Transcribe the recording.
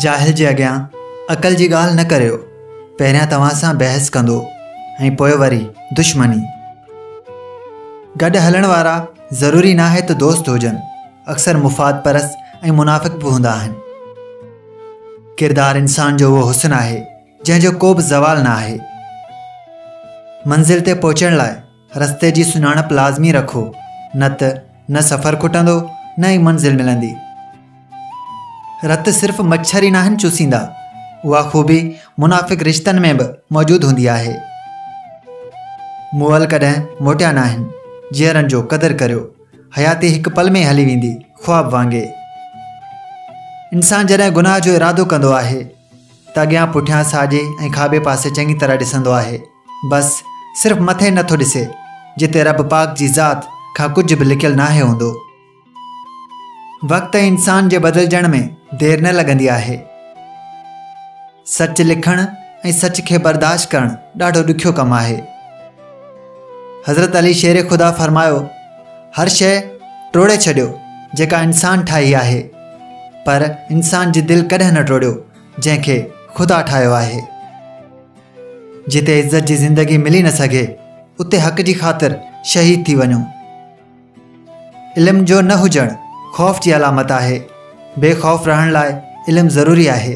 जाहिल जे अॻियां अक़ल जी ॻाल्हि न करियो। पहिरियां तव्हां सां बहस कंदो ऐं पोइ वरी दुश्मनी। गॾु हलण वारा ज़रूरी न आहे त दोस्त हुजनि, अक्सर मुफ़ाद परस्त ऐं मुनाफ़िक़ बि हूंदा आहिनि। किरदारु इंसान जो उहो हुस्न आहे जंहिंजो को बि ज़वाल न आहे। मंज़िल ते पहुचण लाइ रस्ते जी सुञाणप लाज़मी रखो, न त न सफ़र खुटंदो न ई मंज़िल मिलंदी। रत सिर्फ़ मच्छर ई नाहिनि चूसींदा, उहा ख़ूबी मुनाफ़िक़ रिश्तनि में बि मौजूदु हूंदी आहे। मुअल कॾहिं मोटिया न आहिनि, जीअरनि जो क़दुरु करियो, हयाती हिकु पल में हली वेंदी ख़्वाब वांगुरु। इंसान जॾहिं गुनाह जो इरादो कंदो आहे त अॻियां पुठियां साॼे ऐं खाॿे पासे चङी तरह ॾिसंदो आहे, बसि सिर्फ़ मथे नथो ॾिसे जिते रब पाक जी ज़ात खां कुझु बि लिकियलु नाहे हूंदो। वक़्त इंसान जे बदिलजण में देरि न लॻंदी आहे। सच लिखणु ऐं सच खे बर्दाश्त करणु ॾाढो ॾुखियो कमु आहे। हज़रत अली शेर ख़ुदा फरमायो, हर शइ टोड़े छॾियो जेका इंसान ठाही आहे, पर इंसान जी दिलि कॾहिं न टोड़ियो जंहिंखे ख़ुदा ठाहियो आहे। जिते इज़त जी ज़िंदगी मिली न सघे उते हक़ जी ख़ातिर शहीद थी वञो। इल्म जो न हुजणु ख़ौफ़ जी अलामत आहे। बेख़ौफ़ रहण लाइ इल्मु ज़रूरी आहे।